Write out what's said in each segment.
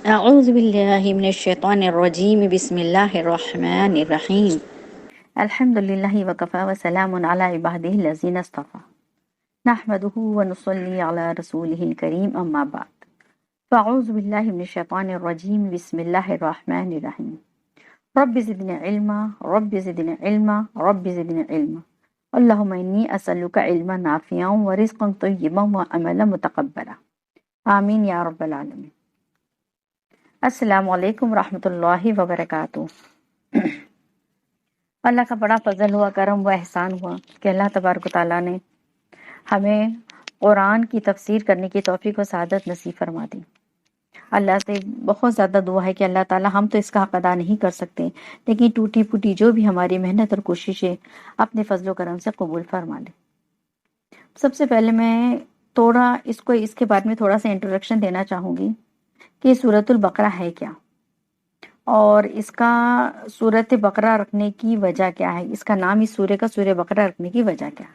أعوذ بالله من الشيطان الرجيم بسم الله الرحمن الرحيم الحمد لله وكفى وسلام على عباده الذين اصطفى نحمده ونصلي على رسوله الكريم أما بعد فأعوذ بالله من الشيطان الرجيم بسم الله الرحمن الرحيم رب زدني علما رب زدني علما رب زدني علما اللهم إني أسألك علما نافعا ورزقا طيبا وعملا متقبلا آمين يا رب العالمين۔ السلام علیکم ورحمۃ اللہ وبرکاتہ۔ اللہ کا بڑا فضل ہوا، کرم و احسان ہوا کہ اللہ تبارک و تعالیٰ نے ہمیں قرآن کی تفسیر کرنے کی توفیق و سعادت نصیب فرما دی۔ اللہ سے بہت زیادہ دعا ہے کہ اللہ تعالیٰ، ہم تو اس کا حق ادا نہیں کر سکتے، لیکن ٹوٹی پھوٹی جو بھی ہماری محنت اور کوششیں اپنے فضل و کرم سے قبول فرما لے۔ سب سے پہلے میں اس کے بارے میں تھوڑا سا انٹروڈکشن دینا چاہوں گی کہ سورۃ البقرہ ہے کیا، اور اس کا سورۃ بقرہ رکھنے کی وجہ کیا ہے، اس کا نام اس سورہ کا سورہ بقرہ رکھنے کی وجہ کیا ہے۔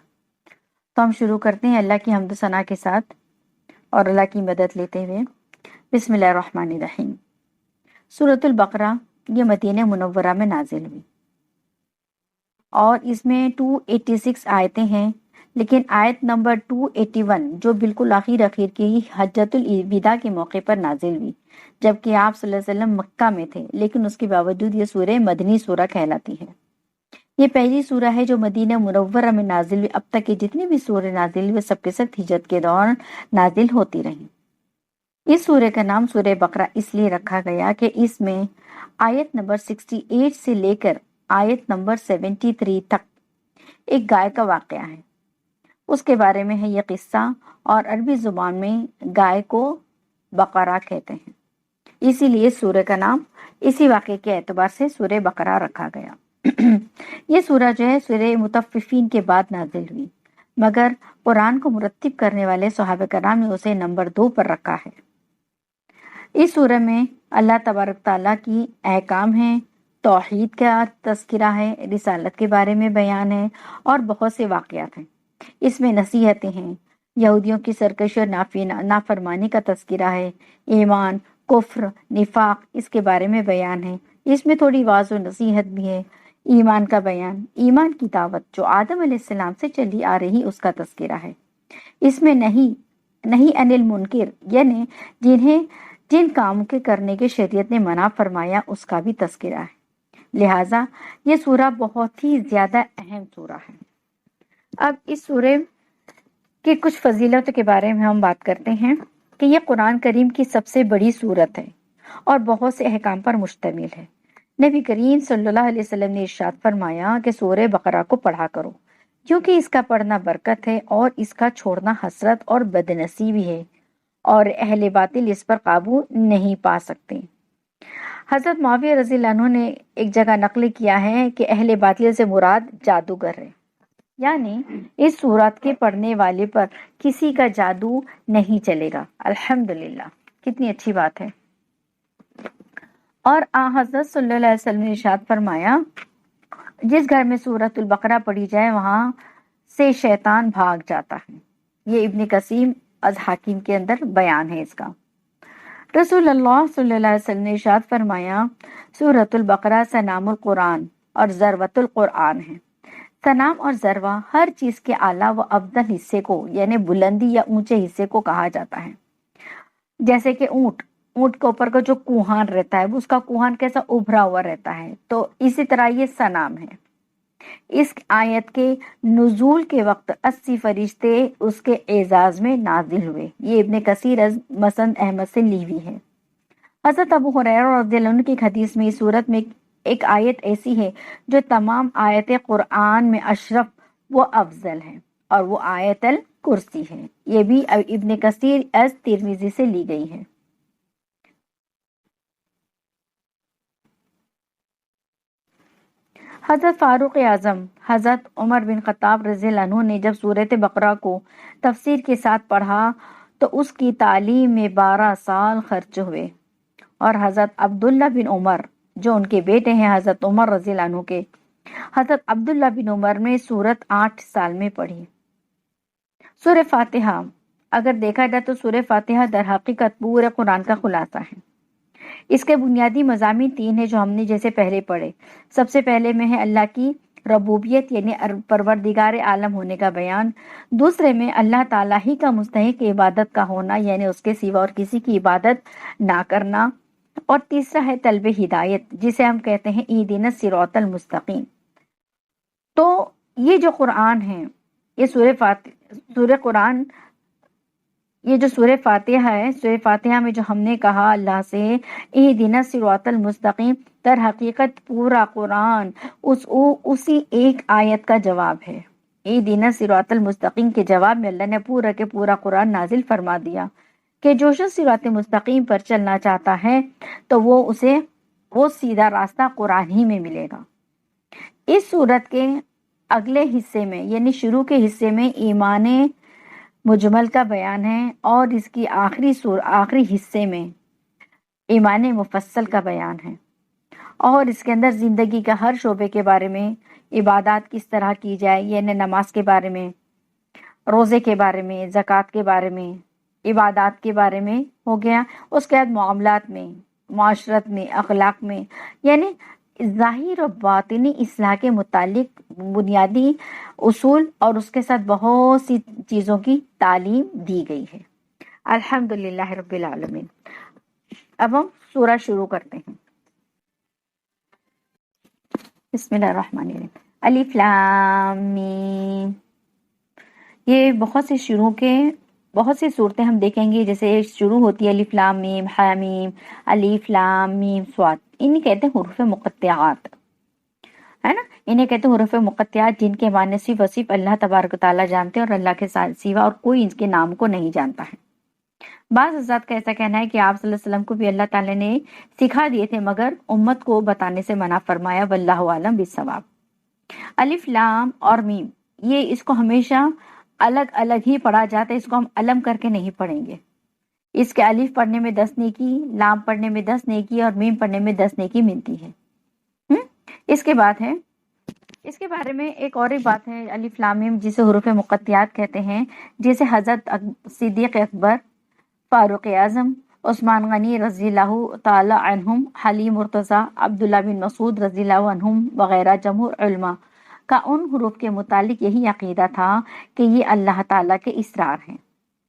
تو ہم شروع کرتے ہیں اللہ کی حمد و ثنا کے ساتھ اور اللہ کی مدد لیتے ہوئے۔ بسم اللہ الرحمن الرحیم۔ سورۃ البقرہ یہ مدینہ منورہ میں نازل ہوئی اور اس میں 286 آیتیں ہیں، لیکن آیت نمبر 281 جو بالکل آخر کی حجۃ الوداع کے موقع پر نازل ہوئی، جبکہ آپ صلی اللہ علیہ وسلم مکہ میں تھے، لیکن اس کے باوجود یہ سورہ مدنی سورہ کہلاتی ہے۔ یہ پہلی سورہ ہے جو مدینہ منورہ میں نازل ہوئی۔ اب تک کی جتنی بھی سورہ نازل ہوئے سب کے سب ہجرت کے دوران نازل ہوتی رہیں۔ اس سورہ کا نام سورہ بقرہ اس لیے رکھا گیا کہ اس میں آیت نمبر 68 سے لے کر آیت نمبر 73 تک ایک گائے کا واقعہ ہے، اس کے بارے میں ہے یہ قصہ، اور عربی زبان میں گائے کو بقرہ کہتے ہیں، اسی لیے سورہ کا نام اسی واقعے کے اعتبار سے سورہ بقرہ رکھا گیا۔ یہ سورہ جو ہے سورہ مطففین کے بعد نازل ہوئی، مگر قرآن کو مرتب کرنے والے صحابہ کرام نے اسے نمبر 2 پر رکھا ہے۔ اس سورہ میں اللہ تبارک تعالیٰ کی احکام ہیں، توحید کا تذکرہ ہے، رسالت کے بارے میں بیان ہے، اور بہت سے واقعات ہیں۔ اس میں نصیحتیں ہیں، یہودیوں کی سرکشی اور نافرمانی کا تذکرہ ہے، ایمان، کفر، نفاق، اس کے بارے میں بیان ہے۔ اس میں تھوڑی واضح و نصیحت بھی ہے، ایمان کا بیان، ایمان کی دعوت جو آدم علیہ السلام سے چلی آ رہی اس کا تذکرہ ہے۔ اس میں نہیں انل منکر، یعنی جن کاموں کے کرنے کے شریعت نے منع فرمایا اس کا بھی تذکرہ ہے۔ لہٰذا یہ سورہ بہت ہی زیادہ اہم سورہ ہے۔ اب اس سورہ کی کچھ فضیلتوں کے بارے میں ہم بات کرتے ہیں کہ یہ قرآن کریم کی سب سے بڑی سورت ہے اور بہت سے احکام پر مشتمل ہے۔ نبی کریم صلی اللہ علیہ وسلم نے ارشاد فرمایا کہ سورہ بقرہ کو پڑھا کرو، کیونکہ اس کا پڑھنا برکت ہے اور اس کا چھوڑنا حسرت اور بدنصیبی ہے، اور اہل باطل اس پر قابو نہیں پا سکتے۔ حضرت معاویہ رضی اللہ عنہ نے ایک جگہ نقل کیا ہے کہ اہل باطل سے مراد جادوگر ہے، یعنی اس سورت کے پڑھنے والے پر کسی کا جادو نہیں چلے گا۔ الحمدللہ، کتنی اچھی بات ہے۔ اور حضرت صلی اللہ علیہ وسلم نے ارشاد فرمایا، جس گھر میں سورۃ البقرہ پڑھی جائے وہاں سے شیطان بھاگ جاتا ہے۔ یہ ابن کثیر از حکیم کے اندر بیان ہے اس کا۔ رسول اللہ صلی اللہ علیہ وسلم نے ارشاد فرمایا، سورۃ البقرہ سنام القرآن اور ذروۃ القرآن ہے۔ سنام اور ذروہ ہر چیز کے اعلیٰ و افضل حصے کو، یعنی بلندی یا اونچے حصے کو کہا جاتا ہے۔ جیسے کہ اونٹ کے اوپر کا جو کوہان رہتا ہے اس کا کوہان کیسا ابھرا ہوا رہتا ہے، تو اسی طرح یہ سنام ہے۔ اس آیت کے نزول کے وقت 80 فرشتے اس کے اعزاز میں نازل ہوئے۔ یہ ابن کثیر از مسند احمد سے لی ہوئی ہے۔ حضرت ابو ہریرہ رضی اللہ عنہ کی حدیث میں اس صورت میں ایک آیت ایسی ہے جو تمام آیت قرآن میں اشرف و افضل ہے، اور وہ آیت الکرسی ہے۔ یہ بھی ابن کثیر از ترمذی سے لی گئی ہے۔ حضرت فاروق اعظم حضرت عمر بن خطاب رضی اللہ عنہ نے جب سورۃ بقرہ کو تفسیر کے ساتھ پڑھا تو اس کی تعلیم میں 12 سال خرچ ہوئے، اور حضرت عبداللہ بن عمر جو ان کے بیٹے ہیں حضرت عمر رضی اللہ عنہ کے، حضرت عبداللہ بن عمر نے سورت 8 سال میں پڑھی۔ سورہ فاتحہ اگر دیکھا جائے تو سورہ فاتحہ در حقیقت پورے قرآن کا خلاصہ ہے۔ اس کے بنیادی مضامین 3 ہیں جو ہم نے جیسے پہلے پڑھے. سب سے پہلے میں ہے اللہ کی ربوبیت یعنی پروردگار عالم ہونے کا بیان. دوسرے میں اللہ تعالیٰ ہی کا مستحق عبادت کا ہونا یعنی اس کے سوا اور کسی کی عبادت نہ کرنا. اور تیسرا ہے طلب ہدایت جسے ہم کہتے ہیں اہدنا الصراط المستقیم. تو یہ جو قرآن ہے، یہ سورہ فاتحہ ہے، سورہ فاتحہ میں جو ہم نے کہا اللہ سے اہدنا الصراط المستقیم، در حقیقت پورا قرآن اسی ایک آیت کا جواب ہے. اہدنا الصراط المستقیم کے جواب میں اللہ نے پورا کے پورا قرآن نازل فرما دیا کہ جو شخص صراط مستقیم پر چلنا چاہتا ہے تو وہ سیدھا راستہ قرآن ہی میں ملے گا. اس صورت کے اگلے حصے میں یعنی شروع کے حصے میں ایمان مجمل کا بیان ہے اور اس کی آخری حصے میں ایمان مفصل کا بیان ہے، اور اس کے اندر زندگی کا ہر شعبے کے بارے میں، عبادات کس طرح کی جائے یعنی نماز کے بارے میں، روزے کے بارے میں، زکوٰۃ کے بارے میں، عبادات کے بارے میں ہو گیا. اس کے بعد معاملات میں، معاشرت میں، اخلاق میں، یعنی ظاہر و باطنی اصلاح کے متعلق بنیادی اصول اور اس کے ساتھ بہت سی چیزوں کی تعلیم دی گئی ہے. الحمدللہ رب العالمین. اب ہم سورہ شروع کرتے ہیں. بسم اللہ الرحمن الرحیم. الف لام میم. یہ بہت سی صورتیں ہم دیکھیں گے جیسے شروع ہوتی ہے الف لام میم حامیم، الف لام میم صاد. انہیں کہتے ہیں حروف مقطعات، ہے نا. انہیں کہتے ہیں حروف مقطعات جن کے معنی صرف و صرف اللہ تبارک و تعالیٰ جانتے ہیں اور اللہ کے سوا اور کوئی ان کے نام کو نہیں جانتا ہے. بعض حضرات کا ایسا کہنا ہے کہ آپ صلی اللہ علیہ وسلم کو بھی اللہ تعالیٰ نے سکھا دیے تھے مگر امت کو بتانے سے منع فرمایا. واللہ عالم بالصواب. الف لام اور میم اس کو ہمیشہ الگ الگ ہی پڑھا جاتا ہے، اس کو ہم علم کر کے نہیں پڑھیں گے. اس کے الف پڑھنے میں 10 نیکی، لام پڑھنے میں 10 نیکی اور میم پڑھنے میں 10 نیکی ملتی ہے. اس کے بعد ہے، اس کے بارے میں ایک اور بات ہے الف لام میم جسے حروف مقطعات کہتے ہیں، جیسے حضرت صدیق اکبر، فاروق اعظم، عثمان غنی رضی اللہ تعالی عنہم، حلیم مرتضی، عبداللہ بن مسعود رضی اللہ عنہم وغیرہ جمہور علماء کا ان حروف کے متعلق یہی عقیدہ تھا کہ یہ اللہ تعالیٰ کے اسرار ہیں.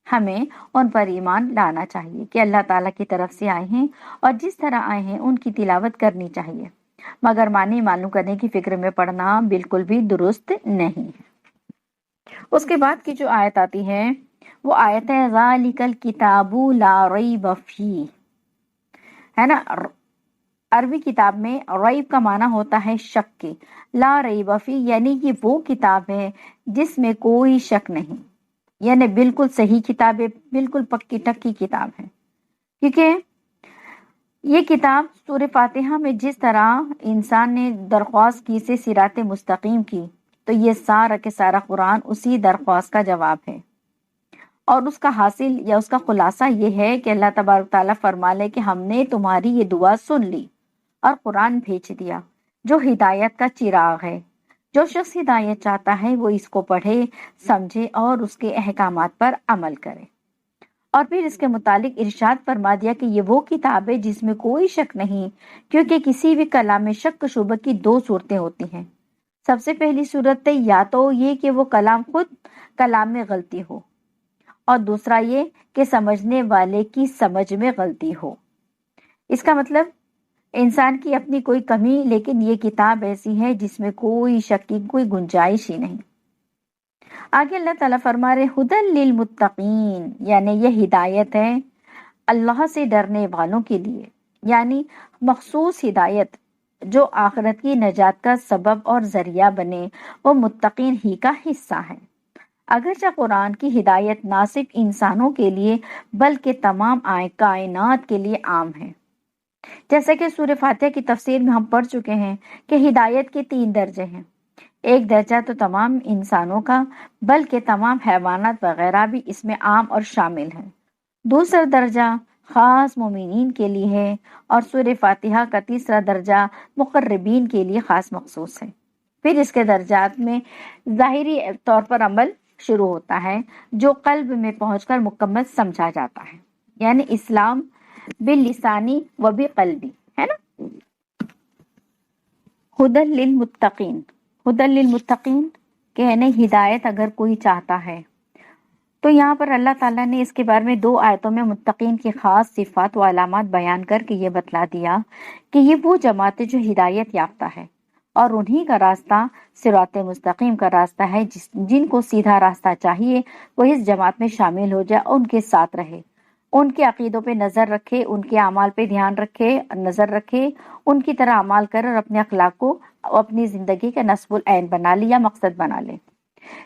ہمیں ان پر ایمان لانا چاہیے کہ اللہ تعالیٰ کی طرف سے آئے ہیں اور جس طرح آئے ہیں ان کی تلاوت کرنی چاہیے، مگر معنی معلوم کرنے کی فکر میں پڑھنا بالکل بھی درست نہیں ہے. اس کے بعد کی جو آیت آتی ہے وہ آیت ہے ذالک الکتاب لا ریب فیہ، ہے نا. عربی کتاب میں ریب کا معنی ہوتا ہے شک کے، لا ریب فیہ یعنی کہ وہ کتاب ہے جس میں کوئی شک نہیں، یعنی بالکل صحیح کتاب ہے، بالکل پکی ٹکی کتاب ہے. کیونکہ یہ کتاب سورہ فاتحہ میں جس طرح انسان نے درخواست کی سے صراط مستقیم کی، تو یہ سارا کے سارا قرآن اسی درخواست کا جواب ہے. اور اس کا حاصل یا اس کا خلاصہ یہ ہے کہ اللہ تبارک تعالیٰ فرما لے کہ ہم نے تمہاری یہ دعا سن لی اور قرآن بھیج دیا جو ہدایت کا چراغ ہے. جو شخص ہدایت چاہتا ہے وہ اس کو پڑھے، سمجھے اور اس کے احکامات پر عمل کرے. اور پھر اس کے متعلق ارشاد فرما دیا کہ یہ وہ کتاب ہے جس میں کوئی شک نہیں، کیونکہ کسی بھی کلام میں شک شبہ کی 2 صورتیں ہوتی ہیں. سب سے پہلی صورت ہے یا تو یہ کہ وہ کلام خود کلام میں غلطی ہو، اور دوسرا یہ کہ سمجھنے والے کی سمجھ میں غلطی ہو. اس کا مطلب انسان کی اپنی کوئی کمی، لیکن یہ کتاب ایسی ہے جس میں کوئی شک کی کوئی گنجائش ہی نہیں. آگے اللہ تعالیٰ فرما رہے ہدی للمتقین، یعنی یہ ہدایت ہے اللہ سے ڈرنے والوں کے لیے، یعنی مخصوص ہدایت جو آخرت کی نجات کا سبب اور ذریعہ بنے، وہ متقین ہی کا حصہ ہے. اگرچہ قرآن کی ہدایت نہ صرف انسانوں کے لیے بلکہ تمام کائنات کے لیے عام ہے. جیسا کہ سورہ فاتحہ کی تفسیر میں ہم پڑھ چکے ہیں کہ ہدایت کے 3 درجے ہیں. ایک درجہ تو تمام انسانوں کا بلکہ تمام حیوانات وغیرہ بھی اس میں عام اور شامل ہیں. دوسرا درجہ خاص مومنین کے لیے ہے، اور سورہ فاتحہ کا تیسرا درجہ مقربین کے لیے خاص مخصوص ہے. پھر اس کے درجات میں ظاہری طور پر عمل شروع ہوتا ہے جو قلب میں پہنچ کر مکمل سمجھا جاتا ہے، یعنی اسلام باللسانی و بقلبی، ہے نا۔ ہدل للمتقین، ہدل للمتقین کہنے ہدایت اگر کوئی چاہتا ہے، تو یہاں پر اللہ تعالیٰ نے اس کے بارے میں 2 آیتوں میں متقین کی خاص صفات و علامات بیان کر کے یہ بتلا دیا کہ یہ وہ جماعت ہے جو ہدایت یافتہ ہے، اور انہی کا راستہ صراط مستقیم کا راستہ ہے۔ جن کو سیدھا راستہ چاہیے وہ اس جماعت میں شامل ہو جائے، ان کے ساتھ رہے، ان کے عقیدوں پہ نظر رکھے، ان کے اعمال پہ دھیان رکھے، نظر رکھے، ان کی طرح اعمال کرے اور اپنے اخلاق کو اپنی زندگی کا نصب العین بنا لے یا مقصد بنا لے۔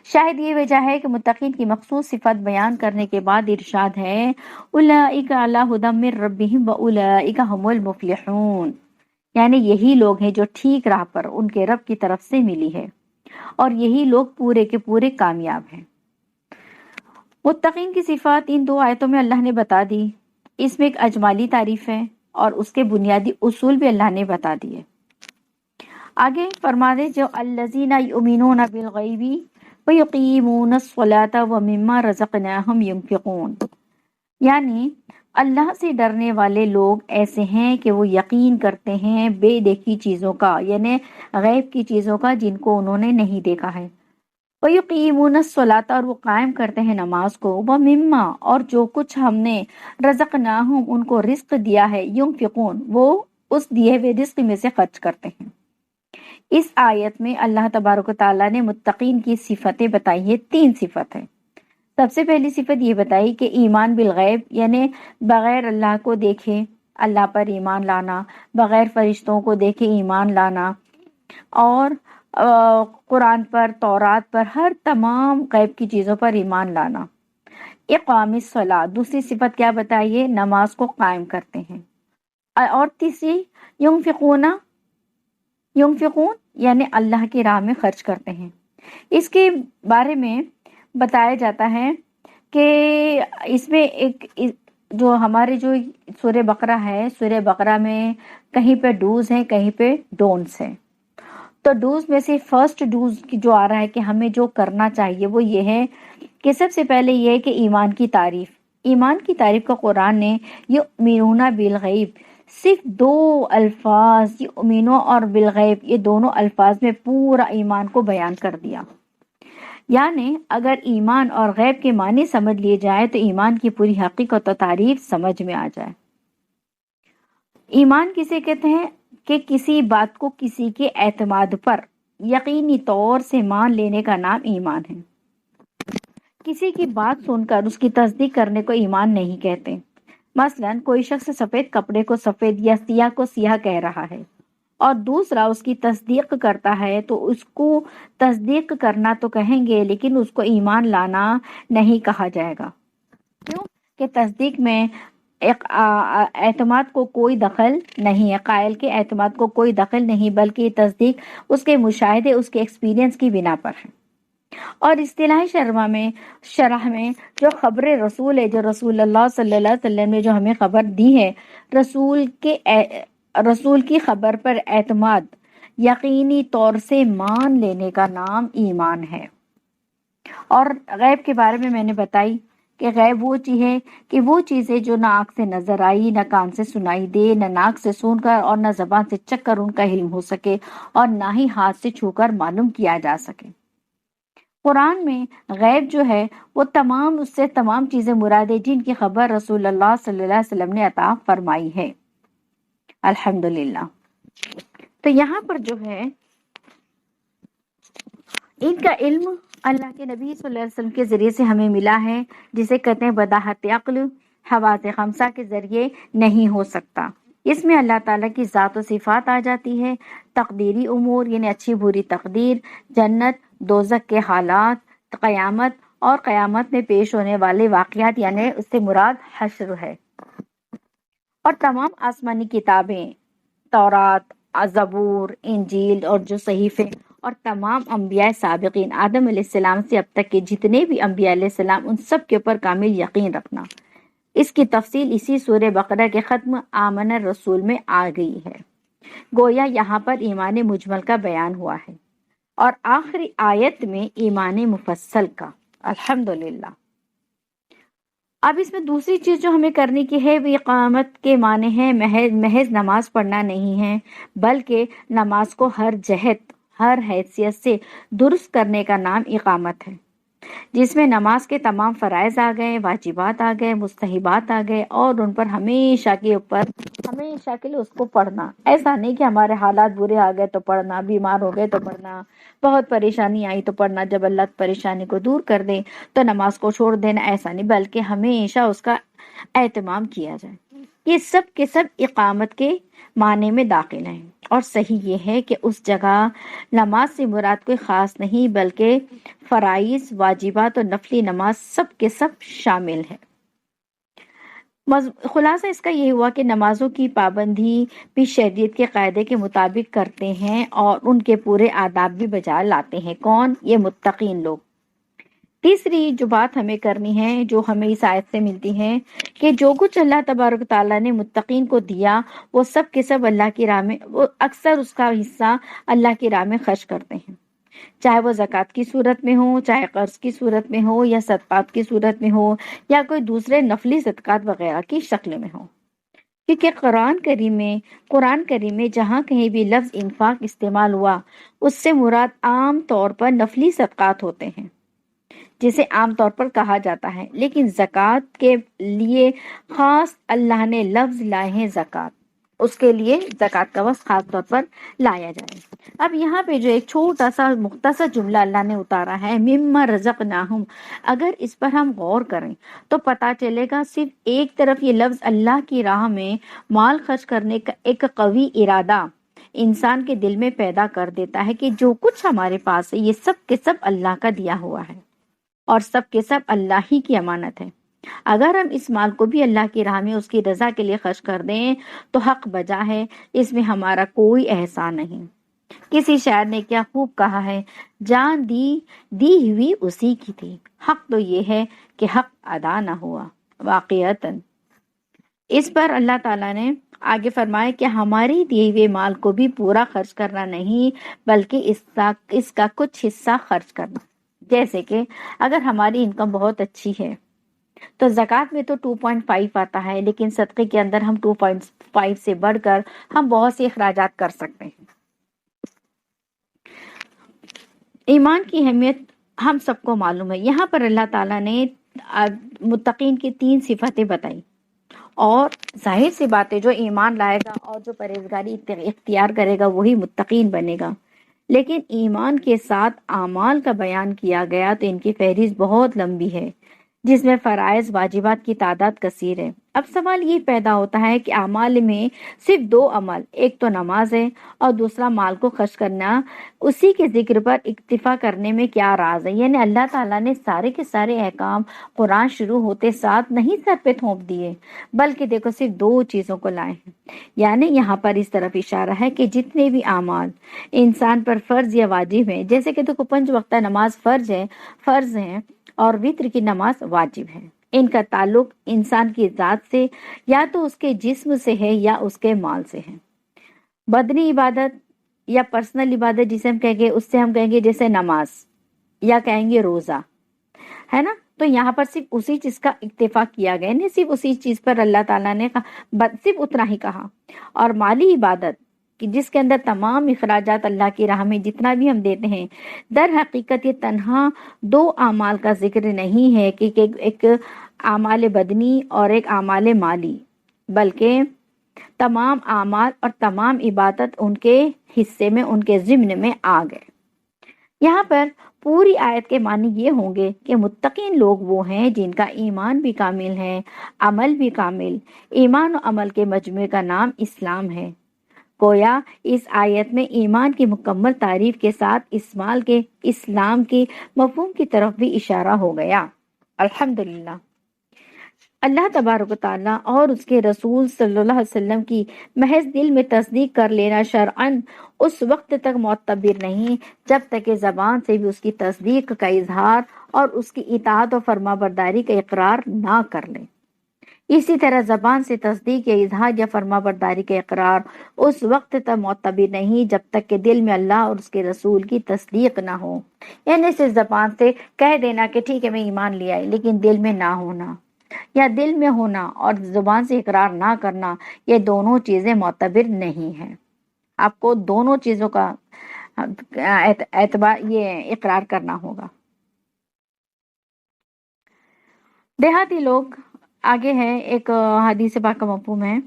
شاید یہ وجہ ہے کہ متقین کی مخصوص صفت بیان کرنے کے بعد ارشاد ہے اولئک علی ھدی من ربہم واولئک ھم المفلحون، یعنی یہی لوگ ہیں جو ٹھیک راہ پر ان کے رب کی طرف سے ملی ہے، اور یہی لوگ پورے کے پورے کامیاب ہیں۔ متقین کی صفات ان 2 آیتوں میں اللہ نے بتا دی۔ اس میں ایک اجمالی تعریف ہے اور اس کے بنیادی اصول بھی اللہ نے بتا دیے۔ آگے فرما دے جو الذین یؤمنون بالغیب ویقیمون الصلاۃ ومما رزقناہم ینفقون، یعنی اللہ سے ڈرنے والے لوگ ایسے ہیں کہ وہ یقین کرتے ہیں بے دیکھی چیزوں کا، یعنی غیب کی چیزوں کا جن کو انہوں نے نہیں دیکھا ہے۔ وَيُقِيمُونَ الصَّلَاةَ، اور وہ قائم کرتے ہیں نماز کو، وَمِمَّا، اور جو کچھ ہم نے رزقناہم ان کو رزق دیا ہے، ينفقون، وہ اس دیے ہوئے رزق میں سے خرچ کرتے ہیں۔ اس آیت میں اللہ تبارک و تعالیٰ نے متقین کی صفتیں بتائی ہے، 3 صفت ہے۔ سب سے پہلی صفت یہ بتائی کہ ایمان بالغیب، یعنی بغیر اللہ کو دیکھے اللہ پر ایمان لانا، بغیر فرشتوں کو دیکھے ایمان لانا، اور قرآن پر، تورات پر، ہر تمام غیب کی چیزوں پر ایمان لانا۔ اقام الصلاۃ، دوسری صفت کیا بتائیے؟ نماز کو قائم کرتے ہیں۔ اور تیسری ینفقون، ینفقون یعنی اللہ کی راہ میں خرچ کرتے ہیں۔ اس کے بارے میں بتایا جاتا ہے کہ اس میں ایک جو ہمارے جو سورہ بقرہ ہے، سورہ بقرہ میں کہیں پہ ڈوز ہیں، کہیں پہ ڈونٹس ہیں۔ تو ڈوز میں سے فرسٹ ڈوز جو آ رہا ہے کہ ہمیں جو کرنا چاہیے وہ یہ ہے کہ سب سے پہلے یہ ہے کہ ایمان کی تعریف، ایمان کی تعریف کا قرآن نے یؤمنون بالغیب، صرف 2 الفاظ یؤمنون اور بالغیب، یہ دونوں الفاظ میں پورا ایمان کو بیان کر دیا۔ یعنی اگر ایمان اور غیب کے معنی سمجھ لیے جائے تو ایمان کی پوری حقیقت و تعریف سمجھ میں آ جائے۔ ایمان کسے کہتے ہیں؟ کہ کسی بات کو کسی کے اعتماد پر یقینی طور سے مان لینے کا نام ایمان ہے۔ کسی کی بات سن کر اس کی تصدیق کرنے کو ایمان نہیں کہتے۔ مثلا کوئی شخص سفید کپڑے کو سفید یا سیاہ کو سیاہ کہہ رہا ہے اور دوسرا اس کی تصدیق کرتا ہے تو اس کو تصدیق کرنا تو کہیں گے لیکن اس کو ایمان لانا نہیں کہا جائے گا۔ کیوں کہ تصدیق میں اعتماد کو کوئی دخل نہیں ہے، قائل کے اعتماد کو کوئی دخل نہیں، بلکہ یہ تصدیق اس کے مشاہدے، اس کے ایکسپیرینس کی بنا پر ہے۔ اور اصطلاحی شرح میں جو خبر رسول ہے، جو رسول اللہ صلی اللہ علیہ وسلم نے جو ہمیں خبر دی ہے، رسول کی خبر پر اعتماد یقینی طور سے مان لینے کا نام ایمان ہے۔ اور غیب کے بارے میں نے بتائی کہ غیب وہ چیز ہے کہ وہ چیزیں جو نہ آنکھ سے نظر آئی، نہ کان سے سنائی دے، نہ ناک سے سن کر اور نہ زبان سے چکھ کر ان کا علم ہو سکے اور نہ ہی ہاتھ سے چھو کر معلوم کیا جا سکے۔ قرآن میں غیب جو ہے وہ اس سے تمام چیزیں مراد ہے جن کی خبر رسول اللہ صلی اللہ علیہ وسلم نے عطا فرمائی ہے۔ الحمدللہ۔ تو یہاں پر جو ہے ان کا علم اللہ کے نبی صلی اللہ علیہ وسلم کے ذریعے سے ہمیں ملا ہے، جسے کہتے ہیں بداہت عقل، حواس خمسہ کے ذریعے نہیں ہو سکتا۔ اس میں اللہ تعالیٰ کی ذات و صفات آ جاتی ہے، تقدیری امور یعنی اچھی بری تقدیر، جنت دوزخ کے حالات، قیامت اور قیامت میں پیش ہونے والے واقعات، یعنی اس سے مراد حشر ہے، اور تمام آسمانی کتابیں، تورات، زبور، انجیل اور جو صحیفے، اور تمام انبیاء سابقین آدم علیہ السلام سے اب تک کے جتنے بھی انبیاء علیہ السلام، ان سب کے اوپر کامل یقین رکھنا۔ اس کی تفصیل اسی سورہ بقرہ کے ختم آمن الرسول میں آ گئی ہے۔ گویا یہاں پر ایمان مجمل کا بیان ہوا ہے اور آخری آیت میں ایمان مفصل کا۔ الحمدللہ۔ اب اس میں دوسری چیز جو ہمیں کرنے کی ہے وہ اقامت کے معنی ہے محض نماز پڑھنا نہیں ہے، بلکہ نماز کو ہر جہت ہر حیثیت سے درست کرنے کا نام اقامت ہے، جس میں نماز کے تمام فرائض آ گئے، واجبات آ گئے، مستحبات آ گئے، اور ان پر ہمیشہ کے لیے اس کو پڑھنا۔ ایسا نہیں کہ ہمارے حالات برے آ گئے تو پڑھنا، بیمار ہو گئے تو پڑھنا، بہت پریشانی آئی تو پڑھنا، جب اللہ پریشانی کو دور کر دے تو نماز کو چھوڑ دینا، ایسا نہیں، بلکہ ہمیشہ اس کا اہتمام کیا جائے۔ یہ سب کے سب اقامت کے معنی میں داخل ہیں، اور صحیح یہ ہے کہ اس جگہ نماز سے مراد کوئی خاص نہیں، بلکہ فرائض، واجبات اور نفلی نماز سب کے سب شامل ہے۔ خلاصہ اس کا یہ ہوا کہ نمازوں کی پابندی بھی شریعت کے قاعدے کے مطابق کرتے ہیں اور ان کے پورے آداب بھی بجا لاتے ہیں۔ کون؟ یہ متقین لوگ۔ تیسری جو بات ہمیں کرنی ہے، جو ہمیں اس آیت سے ملتی ہے، کہ جو کچھ اللہ تبارک تعالیٰ نے متقین کو دیا وہ سب کے سب اللہ کی راہ میں، وہ اکثر اس کا حصہ اللہ کی راہ میں خرچ کرتے ہیں، چاہے وہ زکوٰۃ کی صورت میں ہو، چاہے قرض کی صورت میں ہو، یا صدقات کی صورت میں ہو، یا کوئی دوسرے نفلی صدقات وغیرہ کی شکل میں ہو۔ کیونکہ قرآن کریم میں جہاں کہیں بھی لفظ انفاق استعمال ہوا، اس سے مراد عام طور پر نفلی صدقات ہوتے ہیں، جسے عام طور پر کہا جاتا ہے، لیکن زکوٰۃ کے لیے خاص اللہ نے لفظ لائے ہیں زکوٰۃ، اس کے لیے زکوٰۃ کا وصف خاص طور پر لایا جائے۔ اب یہاں پہ جو ایک چھوٹا سا مختصر جملہ اللہ نے اتارا ہے، مما رزقناہم، اگر اس پر ہم غور کریں تو پتہ چلے گا صرف ایک طرف یہ لفظ اللہ کی راہ میں مال خرچ کرنے کا ایک قوی ارادہ انسان کے دل میں پیدا کر دیتا ہے کہ جو کچھ ہمارے پاس ہے یہ سب کے سب اللہ کا دیا ہوا ہے اور سب کے سب اللہ ہی کی امانت ہے۔ اگر ہم اس مال کو بھی اللہ کی راہ میں اس کی رضا کے لیے خرچ کر دیں تو حق بجا ہے، اس میں ہمارا کوئی احسان نہیں۔ کسی شاعر نے کیا خوب کہا ہے، جان دی ہوئی اسی کی تھی، حق تو یہ ہے کہ حق ادا نہ ہوا۔ واقعتاً اس پر اللہ تعالیٰ نے آگے فرمایا کہ ہماری دیے ہوئے مال کو بھی پورا خرچ کرنا نہیں، بلکہ اس کا کچھ حصہ خرچ کرنا۔ جیسے کہ اگر ہماری انکم بہت اچھی ہے تو زکوٰۃ میں تو 2.5 آتا ہے، لیکن صدقے کے اندر ہم 2.5 سے بڑھ کر ہم بہت سے اخراجات کر سکتے ہیں۔ ایمان کی اہمیت ہم سب کو معلوم ہے۔ یہاں پر اللہ تعالیٰ نے متقین کی 3 صفتیں بتائی، اور ظاہر سی بات ہے جو ایمان لائے گا اور جو پرہیزگاری اختیار کرے گا وہی متقین بنے گا، لیکن ایمان کے ساتھ اعمال کا بیان کیا گیا تو ان کی فہرست بہت لمبی ہے، جس میں فرائض واجبات کی تعداد کثیر ہے۔ اب سوال یہ پیدا ہوتا ہے کہ اعمال میں صرف 2 عمل، ایک تو نماز ہے اور دوسرا مال کو خرچ کرنا، اسی کے ذکر پر اکتفا کرنے میں کیا راز ہے؟ یعنی اللہ تعالیٰ نے سارے کے سارے احکام قرآن شروع ہوتے ساتھ نہیں سر پہ تھوپ دیے، بلکہ دیکھو صرف 2 چیزوں کو لائے ہیں۔ یعنی یہاں پر اس طرف اشارہ ہے کہ جتنے بھی اعمال انسان پر فرض یا واجب ہیں، جیسے کہ دیکھو 5 وقتہ نماز فرض ہے اور وتر کی نماز واجب ہے، ان کا تعلق انسان کی ذات سے یا تو اس کے جسم سے ہے یا اس کے مال سے ہے۔ بدنی عبادت یا پرسنل عبادت جسے ہم کہیں گے، اس سے ہم کہیں گے جیسے نماز یا کہیں گے روزہ، ہے نا؟ تو یہاں پر صرف اسی چیز کا اکتفا کیا گیا، نہیں صرف اسی چیز پر اللہ تعالیٰ نے صرف اتنا ہی کہا۔ اور مالی عبادت کہ جس کے اندر تمام اخراجات اللہ کی راہ میں جتنا بھی ہم دیتے ہیں، در حقیقت یہ تنہا 2 اعمال کا ذکر نہیں ہے کہ ایک اعمال بدنی اور ایک اعمال مالی، بلکہ تمام اعمال اور تمام عبادت ان کے حصے میں، ان کے ضمن میں آ گئے۔ یہاں پر پوری آیت کے معنی یہ ہوں گے کہ متقین لوگ وہ ہیں جن کا ایمان بھی کامل ہے، عمل بھی کامل۔ ایمان و عمل کے مجموعے کا نام اسلام ہے۔ گویا اس آیت میں ایمان کی مکمل تعریف کے ساتھ اسلام کے مفہوم کی طرف بھی اشارہ ہو گیا۔ الحمدللہ، اللہ تبارک و تعالیٰ اور اس کے رسول صلی اللہ علیہ وسلم کی محض دل میں تصدیق کر لینا شرعاً اس وقت تک معتبر نہیں جب تک کہ زبان سے بھی اس کی تصدیق کا اظہار اور اس کی اطاعت و فرما برداری کا اقرار نہ کر لے۔ اسی طرح زبان سے تصدیق یا اظہار یا فرما برداری کا اقرار اس وقت تک معتبر نہیں جب تک کہ دل میں اللہ اور اس کے رسول کی تصدیق نہ ہو۔ یعنی صرف زبان سے کہہ دینا کہ ٹھیک ہے میں ایمان لے آئی، لیکن دل میں نہ ہونا، یا دل میں ہونا اور زبان سے اقرار نہ کرنا، یہ دونوں چیزیں معتبر نہیں ہیں۔ آپ کو دونوں چیزوں کا اعتبار یہ اقرار کرنا ہوگا۔ دیہاتی لوگ آگے ہے، ایک حدیث پاک کا مفہوم ہے،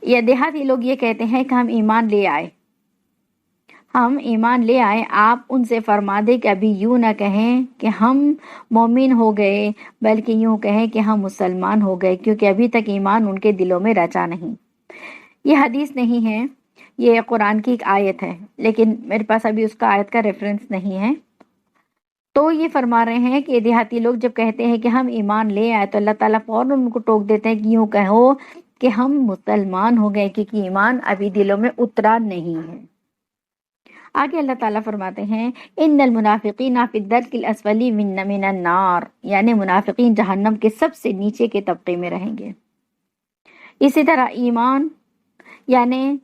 یہ دیہاتی لوگ یہ کہتے ہیں کہ ہم ایمان لے آئے، آپ ان سے فرما دے کہ ابھی یوں نہ کہیں کہ ہم مومن ہو گئے، بلکہ یوں کہیں کہ ہم مسلمان ہو گئے، کیونکہ ابھی تک ایمان ان کے دلوں میں رچا نہیں۔ یہ حدیث نہیں ہے، یہ قرآن کی ایک آیت ہے، لیکن میرے پاس ابھی اس کا آیت کا ریفرنس نہیں ہے۔ تو یہ فرما رہے ہیں کہ دیہاتی لوگ جب کہتے ہیں کہ ہم ایمان لے آئے، تو اللہ تعالیٰ فوراً ان کو ٹوک دیتے ہیں کہ یوں کہو کہ ہم مسلمان ہو گئے، کیونکہ ایمان ابھی دلوں میں اترا نہیں ہے۔ آگے اللہ تعالیٰ فرماتے ہیں ان المنافقین فی الدرک الاسفل من النار، یعنی منافقین جہنم کے سب سے نیچے کے طبقے میں رہیں گے۔ اسی طرح ایمان یعنی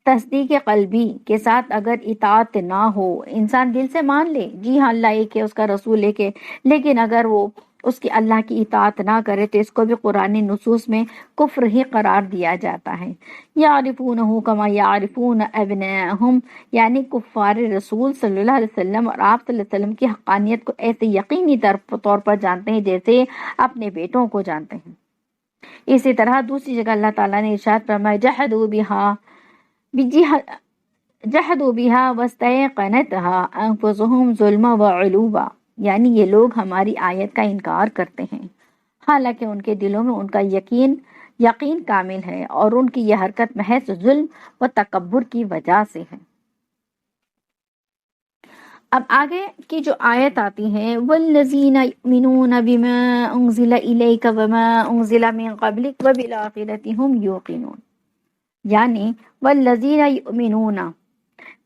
تصدیق قلبی کے ساتھ اگر اطاعت نہ ہو، انسان دل سے مان لے جی ہاں اللہ ایک ہے، اس کا رسول ایک ہے، لیکن اگر وہ اس کی اللہ کی اطاعت نہ کرے تو اس کو بھی قرآن نصوص میں کفر ہی قرار دیا جاتا ہے۔ یعرفونہ کما یعرفون ابناءہم، یعنی کفار رسول صلی اللہ علیہ وسلم اور آپ صلی اللہ علیہ وسلم کی حقانیت کو ایسے یقینی طور پر جانتے ہیں جیسے اپنے بیٹوں کو جانتے ہیں۔ اسی طرح دوسری جگہ اللہ تعالیٰ نے ارشاد فرمایا جحدوا بها واستيقنتها انفسهم ظلما وعلوا، یعنی یہ لوگ ہماری آیت کا انکار کرتے ہیں حالانکہ ان کے دلوں میں ان کا یقین کامل ہے، اور ان کی یہ حرکت محض ظلم و تکبر کی وجہ سے ہے۔ اب آگے کی جو آیت آتی ہے والذین یؤمنون بما انزل الیک وما انزل من قبلک وبالآخرۃ هم یوقنون، یعنی والذین یؤمنون،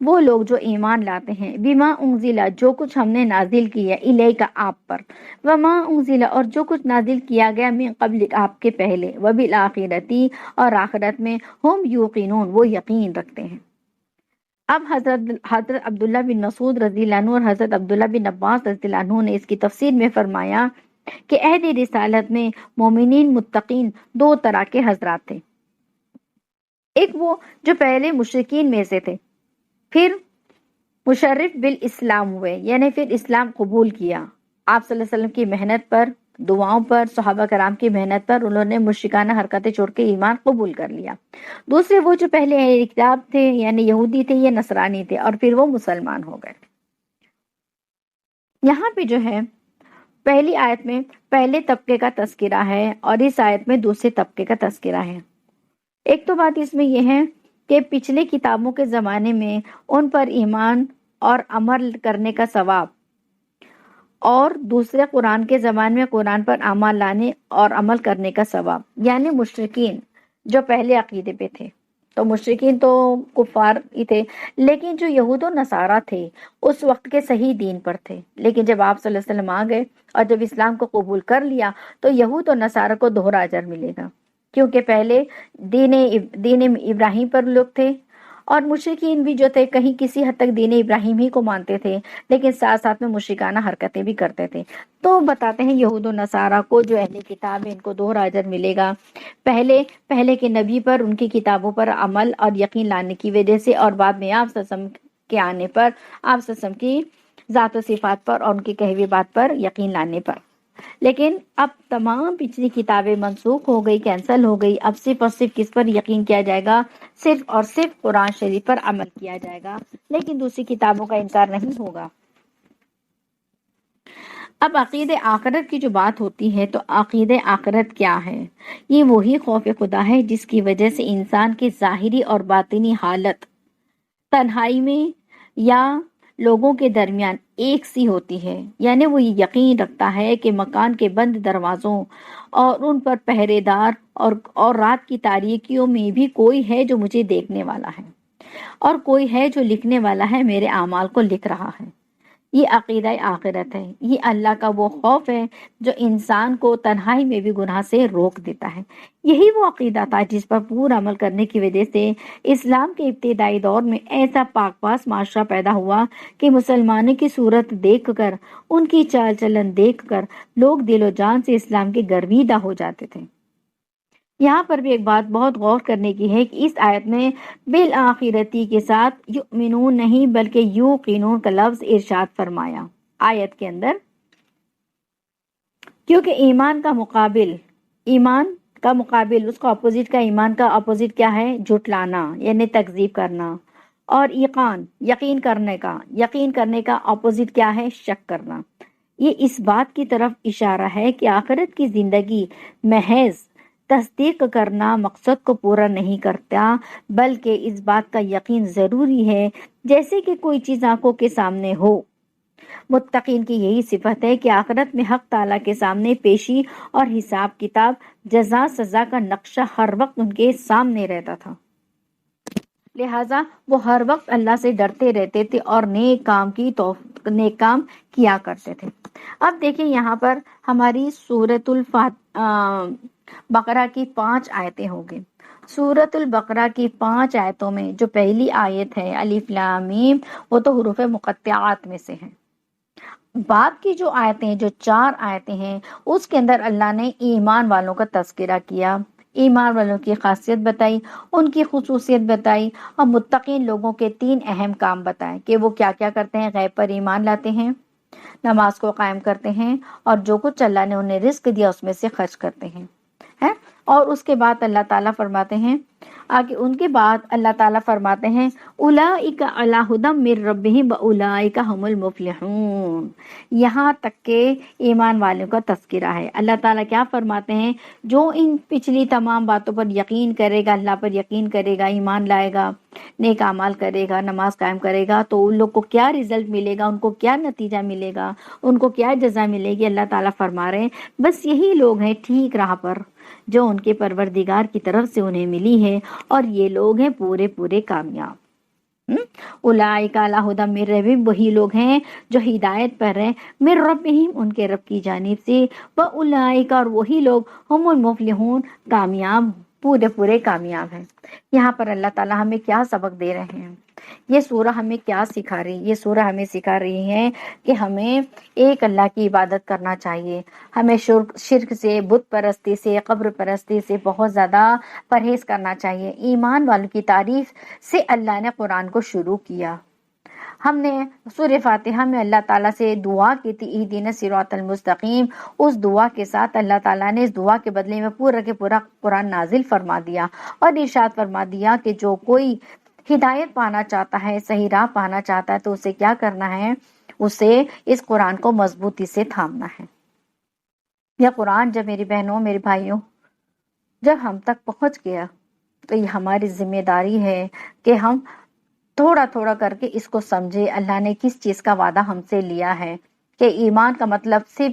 وہ لوگ جو ایمان لاتے ہیں، بما انزل، جو کچھ ہم نے نازل کیا، الیک، آپ پر، وما انزل، اور جو کچھ نازل کیا گیا، من قبل، آپ کے پہلے، وبالآخرۃ، اور آخرت میں، ہم یوقنون، وہ یقین رکھتے ہیں۔ اب حضرت عبداللہ بن مسعود رضی اللہ عنہ اور حضرت عبداللہ بن عباس رضی اللہ عنہ نے اس کی تفسیر میں فرمایا کہ عہد رسالت میں مومنین متقین دو طرح کے حضرات تھے، ایک وہ جو پہلے مشرکین میں سے تھے، پھر مشرف بالاسلام ہوئے، یعنی پھر اسلام قبول کیا، آپ صلی اللہ علیہ وسلم کی محنت پر، دعاؤں پر، صحابہ کرام کی محنت پر انہوں نے مشرکانہ حرکتیں چھوڑ کے ایمان قبول کر لیا۔ دوسرے وہ جو پہلے اہل کتاب تھے، یعنی یہودی تھے یا نصرانی تھے، اور پھر وہ مسلمان ہو گئے۔ یہاں پہ جو ہے پہلی آیت میں پہلے طبقے کا تذکرہ ہے، اور اس آیت میں دوسرے طبقے کا تذکرہ ہے۔ ایک تو بات اس میں یہ ہے کہ پچھلے کتابوں کے زمانے میں ان پر ایمان اور عمل کرنے کا ثواب، اور دوسرے قرآن کے زمانے میں قرآن پر اعمال لانے اور عمل کرنے کا ثواب، یعنی مشرکین جو پہلے عقیدے پہ تھے، تو مشرکین تو کفار ہی تھے، لیکن جو یہود و نصارہ تھے اس وقت کے صحیح دین پر تھے، لیکن جب آپ صلی اللہ علیہ وسلم آ گئے اور جب اسلام کو قبول کر لیا تو یہود و نصارہ کو دوہرا اجر ملے گا، کیونکہ پہلے دین ابراہیم پر لوگ تھے، اور مشرکین بھی جو تھے کہیں کسی حد تک دین ابراہیم ہی کو مانتے تھے، لیکن ساتھ ساتھ میں مشرکانہ حرکتیں بھی کرتے تھے۔ تو بتاتے ہیں یہود و نصارہ کو جو اہل کتاب ہے ان کو دوہرا اجر ملے گا، پہلے کے نبی پر، ان کی کتابوں پر عمل اور یقین لانے کی وجہ سے، اور بعد میں آپ صلی اللہ علیہ وسلم کے آنے پر، آپ صلی اللہ علیہ وسلم کی ذات و صفات پر اور ان کی کہی ہوئی بات پر یقین لانے پر۔ لیکن اب تمام پچھلی کتابیں منسوخ ہو گئی، کینسل ہو گئی، اب صرف اور صرف کس پر یقین کیا جائے گا؟ صرف اور صرف قرآن شریف پر عمل کیا جائے گا، لیکن دوسری کتابوں کا انکار نہیں ہوگا۔ اب عقید آخرت کی جو بات ہوتی ہے تو عقید آخرت کیا ہے؟ یہ وہی خوف خدا ہے جس کی وجہ سے انسان کی ظاہری اور باطنی حالت تنہائی میں یا لوگوں کے درمیان ایک سی ہوتی ہے، یعنی وہ یقین رکھتا ہے کہ مکان کے بند دروازوں اور ان پر پہرے دار اور رات کی تاریکیوں میں بھی کوئی ہے جو مجھے دیکھنے والا ہے، اور کوئی ہے جو لکھنے والا ہے، میرے اعمال کو لکھ رہا ہے۔ یہ عقیدہ آخرت ہے، یہ اللہ کا وہ خوف ہے جو انسان کو تنہائی میں بھی گناہ سے روک دیتا ہے۔ یہی وہ عقیدہ تھا جس پر پورا عمل کرنے کی وجہ سے اسلام کے ابتدائی دور میں ایسا پاک پاس معاشرہ پیدا ہوا کہ مسلمانوں کی صورت دیکھ کر، ان کی چال چلن دیکھ کر لوگ دل و جان سے اسلام کے گرویدہ ہو جاتے تھے۔ یہاں پر بھی ایک بات بہت غور کرنے کی ہے کہ اس آیت میں بالآخرتی کے ساتھ یؤمنون نہیں بلکہ یوقنون کا لفظ ارشاد فرمایا آیت کے اندر، کیونکہ ایمان کا مقابل اس کا اپوزٹ کا ایمان کا اپوزٹ کیا ہے؟ جھٹلانا یعنی تکذیب کرنا، اور یقین کرنے کا اپوزٹ کیا ہے؟ شک کرنا۔ یہ اس بات کی طرف اشارہ ہے کہ آخرت کی زندگی محض تصدیق کرنا مقصد کو پورا نہیں کرتا، بلکہ اس بات کا یقین ضروری ہے جیسے کہ کوئی چیز آنکھوں کے سامنے ہو۔ متقین کی یہی صفت ہے کہ آخرت میں حق تعالیٰ کے سامنے پیشی اور حساب کتاب، جزا سزا کا نقشہ ہر وقت ان کے سامنے رہتا تھا، لہٰذا وہ ہر وقت اللہ سے ڈرتے رہتے تھے اور نیک کام کیا کرتے تھے۔ اب دیکھیں یہاں پر ہماری سورۃ بقرہ کی 5 آیتیں ہوں گی۔ سورۃ البقرہ کی 5 آیتوں میں جو پہلی آیت ہے الف لام میم، وہ تو حروف مقطعات میں سے ہے۔ بعد کی جو آیتیں، جو 4 آیتیں ہیں، اس کے اندر اللہ نے ایمان والوں کا تذکرہ کیا، ایمان والوں کی خاصیت بتائی، ان کی خصوصیت بتائی، اور متقین لوگوں کے 3 اہم کام بتائے کہ وہ کیا کیا کرتے ہیں۔ غیب پر ایمان لاتے ہیں، نماز کو قائم کرتے ہیں، اور جو کچھ اللہ نے انہیں رزق دیا اس میں سے خرچ کرتے ہیں۔ اور اس کے بعد اللہ تعالیٰ فرماتے ہیں اولئک علی ھدی من ربہم واولئک ھم المفلحون۔ یہاں تک کہ ایمان والوں کا تذکرہ ہے۔ اللہ تعالیٰ کیا فرماتے ہیں؟ جو ان پچھلی تمام باتوں پر یقین کرے گا، اللہ پر یقین کرے گا، ایمان لائے گا، نیک اعمال کرے گا، نماز قائم کرے گا، تو ان لوگ کو کیا رزلٹ ملے گا، ان کو کیا نتیجہ ملے گا، ان کو کیا جزا ملے گی؟ اللہ تعالیٰ فرما رہے ہیں بس یہی لوگ ہیں ٹھیک راہ پر جو ان کے پروردگار کی طرف سے انہیں ملی ہے، اور یہ لوگ ہیں پورے کامیاب۔ اولئک علی ھدی من ربہم، وہی لوگ ہیں جو ہدایت پر ہیں، من ربہم ان کے رب کی جانب سے، واولئک اور وہی لوگ، ھم المفلحون کامیاب، پورے کامیاب ہیں۔ یہاں پر اللہ تعالیٰ ہمیں کیا سبق دے رہے ہیں؟ یہ سورہ ہمیں کیا سکھا رہی ہے؟ یہ سورہ ہمیں سکھا رہی ہے کہ ہمیں ایک اللہ کی عبادت کرنا چاہیے، ہمیں شرک سے، بت پرستی سے، قبر پرستی سے بہت زیادہ پرہیز کرنا چاہیے۔ ایمان والوں کی تعریف سے اللہ نے قرآن کو شروع کیا۔ ہم نے سورہ فاتحہ میں اللہ تعالیٰ سے دعا کی تھی اہدنا الصراط المستقیم، اس دعا کے ساتھ اللہ تعالیٰ نے اس دعا کے بدلے میں پورا کے پورا قرآن نازل فرما دیا، اور ارشاد فرما دیا کہ جو کوئی ہدایت پانا چاہتا ہے، صحیح راہ پانا چاہتا ہے، تو اسے کیا کرنا ہے؟ اسے اس قرآن کو مضبوطی سے تھامنا ہے۔ یہ قرآن جب میری بہنوں، میرے بھائیوں، جب ہم تک پہنچ گیا تو یہ ہماری ذمہ داری ہے کہ ہم تھوڑا تھوڑا کر کے اس کو سمجھے اللہ نے کس چیز کا وعدہ ہم سے لیا ہے، کہ ایمان کا مطلب صرف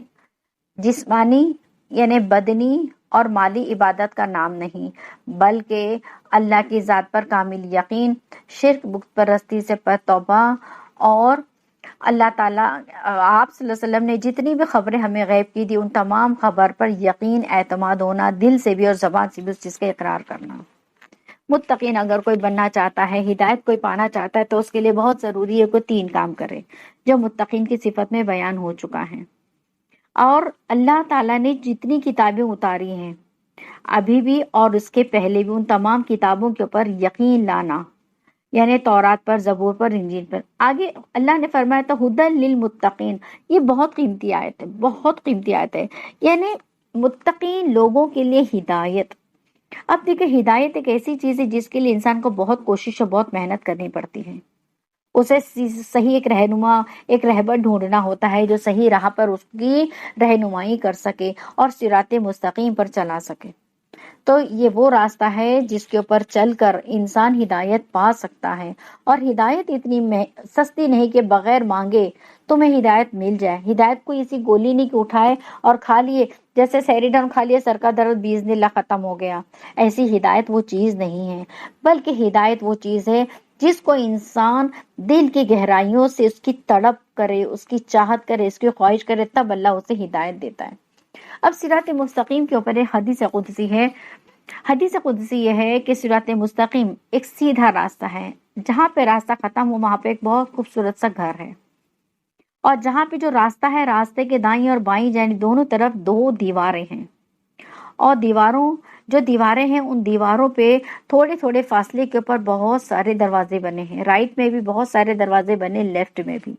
جسمانی یعنی بدنی اور مالی عبادت کا نام نہیں، بلکہ اللہ کی ذات پر کامل یقین، شرک بت پرستی سے توبہ، اور اللہ تعالیٰ آپ صلی اللہ علیہ وسلم نے جتنی بھی خبریں ہمیں غیب کی دی ان تمام خبر پر یقین، اعتماد ہونا، دل سے بھی اور زبان سے بھی اس چیز کا اقرار کرنا۔ متقین اگر کوئی بننا چاہتا ہے، ہدایت کوئی پانا چاہتا ہے، تو اس کے لیے بہت ضروری ہے کہ 3 کام کرے جو متقین کی صفت میں بیان ہو چکا ہے۔ اور اللہ تعالیٰ نے جتنی کتابیں اتاری ہیں ابھی بھی اور اس کے پہلے بھی، ان تمام کتابوں کے اوپر یقین لانا، یعنی تورات پر، زبور پر، انجیل پر۔ آگے اللہ نے فرمایا تھا ھدی للمتقین، یہ بہت قیمتی آیت ہے، بہت قیمتی آیت ہے، یعنی متقین لوگوں کے لیے ہدایت۔ اب دیکھیں ہدایت ایک ایسی چیز ہے جس کے لیے انسان کو بہت کوشش اور بہت محنت کرنی پڑتی ہے۔ اسے صحیح ایک رہنما، ایک رہبر ڈھونڈنا ہوتا ہے جو صحیح راہ پر اس کی رہنمائی کر سکے اور صراط مستقیم پر چلا سکے۔ تو یہ وہ راستہ ہے جس کے اوپر چل کر انسان ہدایت پا سکتا ہے، اور ہدایت اتنی سستی نہیں کہ بغیر مانگے تمہیں ہدایت مل جائے۔ ہدایت کوئی اسی گولی نہیں کہ اٹھائے اور کھا لیے، جیسے سیریڈن کھا لیے، سر کا درد باذن اللہ ختم ہو گیا۔ ایسی ہدایت وہ چیز نہیں ہے، بلکہ ہدایت وہ چیز ہے جس کو انسان دل کی گہرائیوں سے اس کی تڑپ کرے، اس کی چاہت کرے، اس کی خواہش کرے، تب اللہ اسے ہدایت دیتا ہے۔ اب صراط مستقیم کے اوپر ایک حدیث قدسی ہے۔ حدیث قدسی یہ ہے کہ صراط مستقیم ایک سیدھا راستہ ہے، جہاں پہ راستہ ختم ہو وہاں پہ ایک بہت خوبصورت سا گھر ہے، اور جہاں پہ جو راستہ ہے، راستے کے دائیں اور بائیں جانب دونوں طرف 2 دیواریں ہیں، اور جو دیواریں ہیں ان دیواروں پہ تھوڑے تھوڑے فاصلے کے اوپر بہت سارے دروازے بنے ہیں، رائٹ میں بھی بہت سارے دروازے بنے، لیفٹ میں بھی،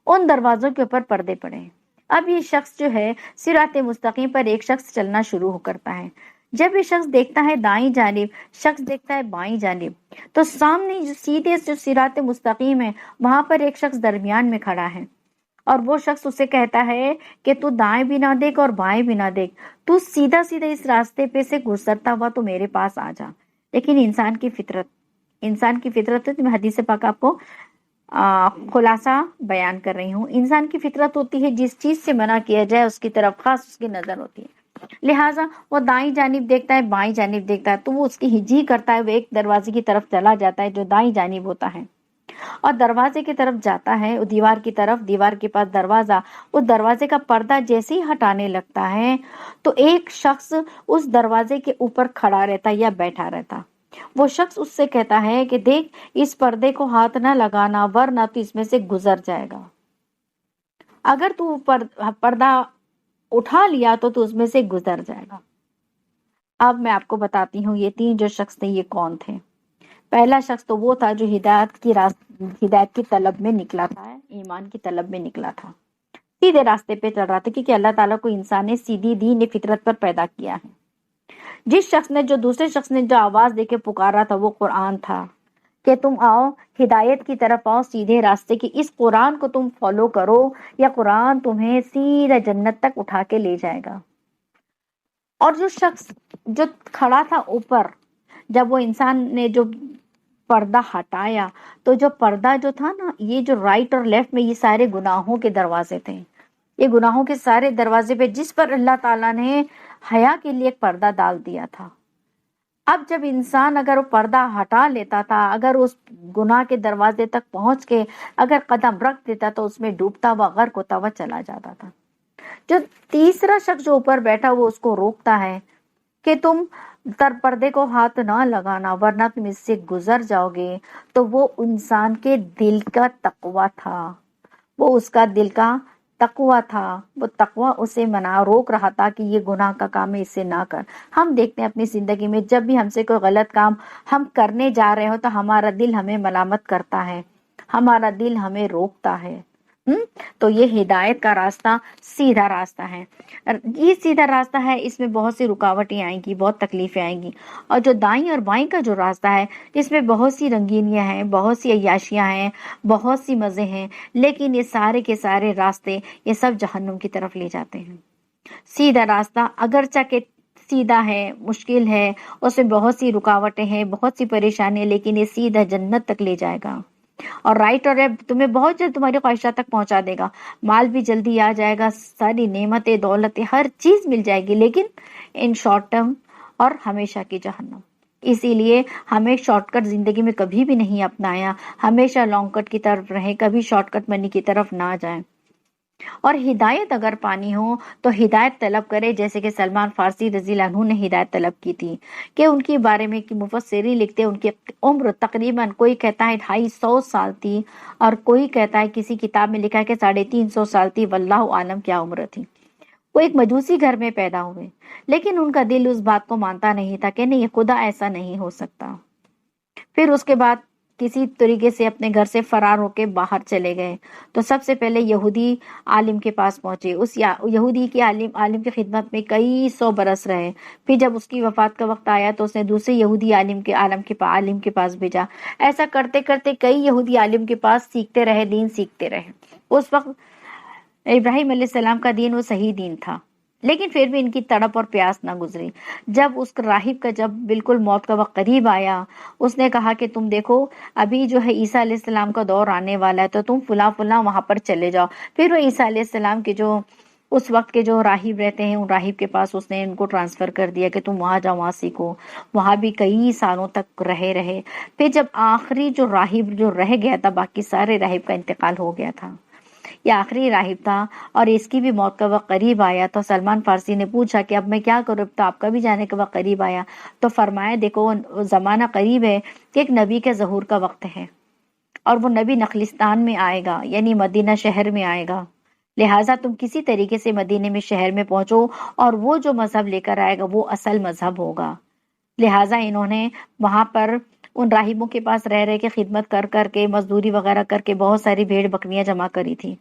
ان دروازوں کے اوپر پردے پڑے ہیں۔ اب یہ شخص جو ہے صراط مستقیم پر ایک شخص چلنا شروع کرتا ہے، جب یہ شخص دیکھتا ہے دائیں جانب، شخص دیکھتا ہے بائیں جانب، تو سامنے جو سیدھے جو صراط مستقیم ہے وہاں پر ایک شخص درمیان میں کھڑا ہے، اور وہ شخص اسے کہتا ہے کہ تو دائیں بھی نہ دیکھ اور بائیں بھی نہ دیکھ، تو سیدھا سیدھا اس راستے پہ سے گزرتا ہوا تو میرے پاس آ جا۔ لیکن انسان کی فطرت ہے، میں حدیث پاک آپ کو خلاصہ بیان کر رہی ہوں۔ انسان کی فطرت ہوتی ہے جس چیز سے منع کیا جائے اس کی طرف خاص اس کی نظر ہوتی ہے، لہٰذا وہ دائیں جانب دیکھتا ہے، بائیں جانب دیکھتا ہے، تو وہ اس کی ہجی کرتا ہے، وہ ایک دروازے کی طرف چلا جاتا ہے جو دائیں جانب ہوتا ہے، اور دروازے کی طرف جاتا ہے، دیوار کی طرف، دیوار کے پاس دروازہ، اس دروازے کا پردہ جیسے ہی ہٹانے لگتا ہے تو ایک شخص اس دروازے کے اوپر کھڑا رہتا یا بیٹھا رہتا۔ وہ شخص اس سے کہتا ہے کہ دیکھ اس پردے کو ہاتھ نہ لگانا ورنہ تو اس میں سے گزر جائے گا، اگر تو پردہ اٹھا لیا تو اس میں سے گزر جائے گا۔ اب میں آپ کو بتاتی ہوں یہ 3 جو شخص تھے یہ کون تھے۔ پہلا شخص تو وہ تھا جو ہدایت کی طلب میں نکلا تھا، ایمان کی طلب میں نکلا تھا، سیدھے راستے پہ چل رہا تھا، کیونکہ اللہ تعالیٰ کو انسان نے سیدھی دین فطرت پر پیدا کیا ہے۔ جس شخص نے دوسرے شخص نے جو آواز دے کے پکارا تھا وہ قرآن تھا کہ تم آؤ ہدایت کی طرف آؤ، سیدھے راستے کی، اس قرآن کو تم فالو کرو یا قرآن تمہیں سیدھا جنت تک اٹھا کے لے جائے گا۔ اور جو شخص جو کھڑا تھا اوپر، جب وہ انسان نے جو پردہ ہٹایا تو جو پردہ جو تھا نا، یہ جو رائٹ اور لیفٹ میں یہ سارے گناہوں کے دروازے تھے، یہ گناہوں کے سارے دروازے پہ جس پر اللہ تعالیٰ نے حیا کے لیے ایک پردہ ڈال دیا تھا۔ اب جب انسان اگر وہ پردہ ہٹا لیتا تھا، اگر اس گناہ کے دروازے تک پہنچ کے اگر قدم رکھ دیتا تو اس میں ڈوبتا ہوا غرق ہوتا ہوا چلا جاتا تھا۔ جو تیسرا شخص جو اوپر بیٹھا وہ اس کو روکتا ہے کہ تم پردے کو ہاتھ نہ لگانا ورنہ تم اس سے گزر جاؤ گے، تو وہ انسان کے دل کا تقویٰ تھا، وہ اس کا دل کا تقویٰ تھا، وہ تقویٰ اسے روک رہا تھا کہ یہ گناہ کا کام ہے، اسے نہ کر۔ ہم دیکھتے ہیں اپنی زندگی میں جب بھی ہم سے کوئی غلط کام ہم کرنے جا رہے ہو تو ہمارا دل ہمیں ملامت کرتا ہے، ہمارا دل ہمیں روکتا ہے۔ تو یہ ہدایت کا راستہ سیدھا راستہ ہے، یہ سیدھا راستہ ہے، اس میں بہت سی رکاوٹیں آئیں گی، بہت تکلیفیں آئیں گی، اور جو دائیں اور بائیں کا جو راستہ ہے اس میں بہت سی رنگینیاں ہیں، بہت سی عیاشیاں ہیں، بہت سی مزے ہیں، لیکن یہ سارے کے سارے راستے یہ سب جہنم کی طرف لے جاتے ہیں۔ سیدھا راستہ اگرچہ کہ سیدھا ہے، مشکل ہے، اس میں بہت سی رکاوٹیں ہیں، بہت سی پریشانیاں، لیکن یہ سیدھا جنت تک لے جائے گا، اور رائٹ اور لیفٹ تمہیں بہت جلد تمہاری خواہشات تک پہنچا دے گا، مال بھی جلدی آ جائے گا، ساری نعمتیں، دولتیں، ہر چیز مل جائے گی، لیکن ان شارٹ ٹرم اور ہمیشہ کی جہنم۔ اسی لیے ہمیں شارٹ کٹ زندگی میں کبھی بھی نہیں اپنایا، ہمیشہ لانگ کٹ کی طرف رہیں، کبھی شارٹ کٹ منی کی طرف نہ جائیں، اور ہدایت اگر پانی ہو تو ہدایت طلب کرے، جیسے کہ سلمان فارسی رضی اللہ عنہ نے ہدایت طلب کی تھی، کہ ان کے بارے میں کہ مفسرین لکھتے ہیں ان کی عمر تقریباً کوئی کہتا ہے 250 سال تھی، اور کوئی کہتا ہے کسی کتاب میں لکھا ہے کہ 350 سال تھی، واللہ عالم کیا عمر تھی۔ وہ ایک مجوسی گھر میں پیدا ہوئے، لیکن ان کا دل اس بات کو مانتا نہیں تھا کہ نہیں خدا ایسا نہیں ہو سکتا۔ پھر اس کے بعد کسی طریقے سے اپنے گھر سے فرار ہو کے باہر چلے گئے، تو سب سے پہلے یہودی عالم کے پاس پہنچے، اس یہودی کے عالم کی خدمت میں کئی 100 برس رہے، پھر جب اس کی وفات کا وقت آیا تو اس نے دوسرے یہودی عالم کے پاس بھیجا، ایسا کرتے کرتے کئی یہودی عالم کے پاس سیکھتے رہے، دین سیکھتے رہے۔ اس وقت ابراہیم علیہ السلام کا دین وہ صحیح دین تھا، لیکن پھر بھی ان کی تڑپ اور پیاس نہ گزری۔ جب اس راہب کا جب بالکل موت کا وقت قریب آیا، اس نے کہا کہ تم دیکھو ابھی جو ہے عیسیٰ علیہ السلام کا دور آنے والا ہے، تو تم فلاں فلاں وہاں پر چلے جاؤ۔ پھر وہ عیسیٰ علیہ السلام کے جو اس وقت کے جو راہب رہتے ہیں ان راہب کے پاس اس نے ان کو ٹرانسفر کر دیا کہ تم وہاں جاؤ، وہاں سیکھو۔ وہاں بھی کئی سالوں تک رہے۔ پھر جب آخری جو راہب جو رہ گیا تھا، باقی سارے راہب کا انتقال ہو گیا تھا، یہ آخری راہب تھا اور اس کی بھی موت کا وقت قریب آیا. تو سلمان فارسی نے پوچھا کہ اب میں کیا کروں، تو آپ کا بھی جانے کا وقت قریب آیا. تو فرمایا دیکھو زمانہ قریب ہے کہ ایک نبی کے ظہور کا وقت ہے، اور وہ نبی نخلستان میں آئے گا، یعنی مدینہ شہر میں آئے گا. لہٰذا تم کسی طریقے سے مدینے میں شہر میں پہنچو، اور وہ جو مذہب لے کر آئے گا وہ اصل مذہب ہوگا. لہٰذا انہوں نے وہاں پر ان راہبوں کے پاس رہ رہ کے خدمت کر کر کے، مزدوری وغیرہ کر کے بہت ساری بھیڑ بکریاں جمع کری تھی.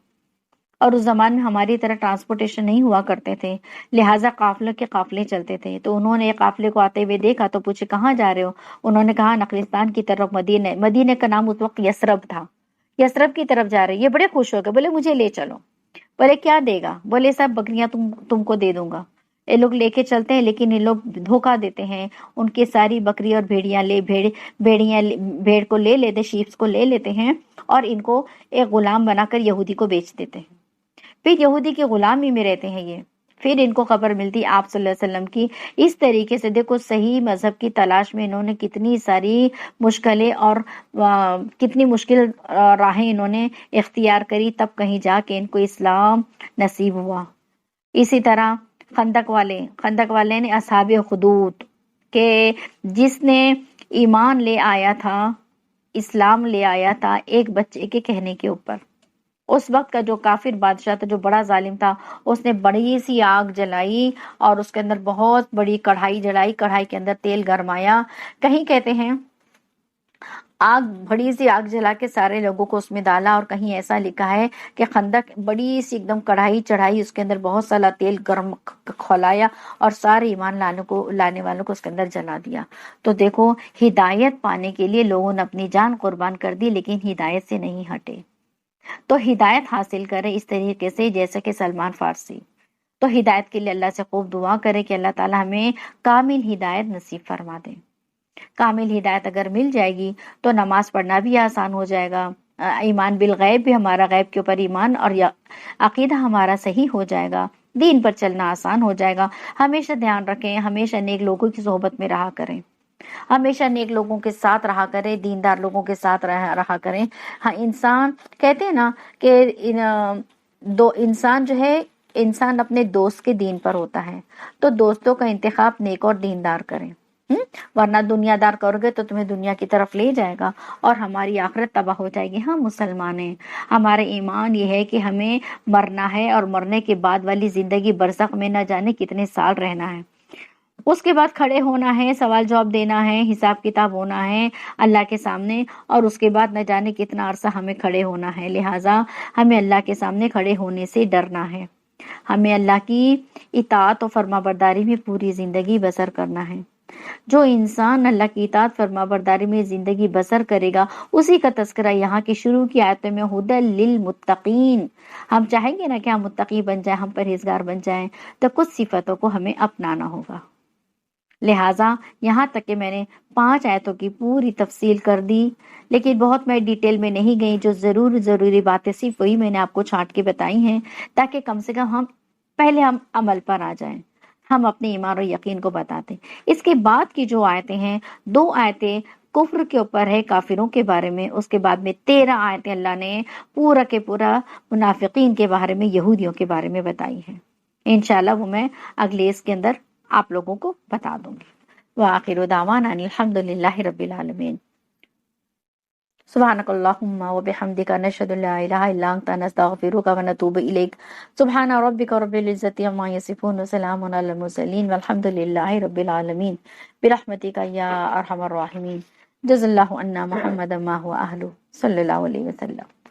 اور اس زمان میں ہماری طرح ٹرانسپورٹیشن نہیں ہوا کرتے تھے، لہٰذا قافلوں کے قافلے چلتے تھے. تو انہوں نے ایک قافلے کو آتے ہوئے دیکھا تو پوچھے کہاں جا رہے ہو؟ انہوں نے کہا نخلستان کی طرف، مدینے. مدینے کا نام اس وقت یثرب تھا، یثرب کی طرف جا رہے. یہ بڑے خوش ہو گئے، بولے مجھے لے چلو. بولے کیا دے گا؟ بولے سب بکریاں تم کو دے دوں گا. یہ لوگ لے کے چلتے ہیں، لیکن یہ لوگ دھوکہ دیتے ہیں. ان کی ساری بکری اور بھیڑ کو لے لیتے، شیپس کو لے لیتے ہیں، اور ان کو ایک غلام بنا کر یہودی کو بیچ دیتے ہیں. پھر یہودی کے غلامی میں رہتے ہیں یہ. پھر ان کو خبر ملتی آپ صلی اللہ علیہ وسلم کی. اس طریقے سے دیکھو صحیح مذہب کی تلاش میں انہوں نے کتنی ساری مشکلیں اور کتنی مشکل راہیں انہوں نے اختیار کری، تب کہیں جا کے ان کو اسلام نصیب ہوا. اسی طرح خندق والے نے اصحاب خدود کہ جس نے ایمان لے آیا تھا، اسلام لے آیا تھا ایک بچے کے کہنے کے اوپر. اس وقت کا جو کافر بادشاہ تھا، جو بڑا ظالم تھا، اس نے بڑی سی آگ جلائی اور اس کے اندر بہت بڑی کڑھائی جلائی. کڑھائی کے اندر تیل گرمایا. کہیں کہتے ہیں بڑی سی آگ جلا کے سارے لوگوں کو اس میں ڈالا، اور کہیں ایسا لکھا ہے کہ خندق بڑی سی ایک دم کڑھائی چڑھائی، اس کے اندر بہت سارا تیل گرم کھولایا اور سارے ایمان لانے والوں کو اس کے اندر جلا دیا. تو دیکھو ہدایت پانے کے لیے لوگوں نے اپنی جان قربان کر دی، لیکن ہدایت سے نہیں ہٹے. تو ہدایت حاصل کرے اس طریقے سے جیسے کہ سلمان فارسی. تو ہدایت کے لیے اللہ سے خوب دعا کرے کہ اللہ تعالی ہمیں کامل ہدایت نصیب فرما دے. کامل ہدایت اگر مل جائے گی تو نماز پڑھنا بھی آسان ہو جائے گا، ایمان بالغیب بھی ہمارا، غیب کے اوپر ایمان اور عقیدہ ہمارا صحیح ہو جائے گا، دین پر چلنا آسان ہو جائے گا. ہمیشہ دھیان رکھیں، ہمیشہ نیک لوگوں کی صحبت میں رہا کریں، ہمیشہ نیک لوگوں کے ساتھ رہا کریں، دیندار لوگوں کے ساتھ رہا کریں. ہاں انسان کہتے ہیں نا کہ انسان جو ہے، انسان اپنے دوست کے دین پر ہوتا ہے. تو دوستوں کا انتخاب نیک اور دیندار کریں، ورنہ دنیا دار کرو گے تو تمہیں دنیا کی طرف لے جائے گا اور ہماری آخرت تباہ ہو جائے گی. ہم مسلمان ہیں، ہمارے ایمان یہ ہے کہ ہمیں مرنا ہے، اور مرنے کے بعد والی زندگی برزخ میں نہ جانے کتنے سال رہنا ہے. اس کے بعد کھڑے ہونا ہے، سوال جواب دینا ہے، حساب کتاب ہونا ہے اللہ کے سامنے، اور اس کے بعد نہ جانے کتنا عرصہ ہمیں کھڑے ہونا ہے. لہٰذا ہمیں اللہ کے سامنے کھڑے ہونے سے ڈرنا ہے، ہمیں اللہ کی اطاعت و فرما برداری میں پوری زندگی بسر کرنا ہے. جو انسان اللہ کی اطاعت فرما برداری میں زندگی بسر کرے گا، اسی کا تذکرہ یہاں کی شروع کی آیتوں میں ہدی للمتقین. ہم چاہیں گے نا کہ ہم متقی بن جائیں، ہم پرہیزگار بن جائیں، تو کچھ صفتوں کو ہمیں اپنانا ہوگا. لہٰذا یہاں تک کہ میں نے 5 آیتوں کی پوری تفصیل کر دی، لیکن بہت میں ڈیٹیل میں نہیں گئی. جو ضروری باتیں صرف وہی میں نے آپ کو چھانٹ کے بتائی ہیں، تاکہ کم سے کم ہم عمل پر آ جائیں، ہم اپنے ایمان اور یقین کو بتاتے. اس کے بعد کی جو آیتیں ہیں، 2 آیتیں کفر کے اوپر ہے، کافروں کے بارے میں. اس کے بعد میں 13 آیتیں اللہ نے پورا کے پورا منافقین کے بارے میں، یہودیوں کے بارے میں بتائی ہیں. انشاءاللہ وہ میں اگلے اس کے اندر آپ لوگوں کو بتا دوں گی. وآخر دعوانا الحمدللہ رب العالمین. سبحانک اللہم وبحمدک نشہد لا الہ الا انت نستغفرک ونتوب الیک. سبحان ربک رب العزت عما یصفون وسلام علی المرسلین والحمد للہ رب العالمین برحمتک یا ارحم الراحمین. جزا اللہ عنا محمد ما هو اہلہ صلی اللہ علیہ وسلم.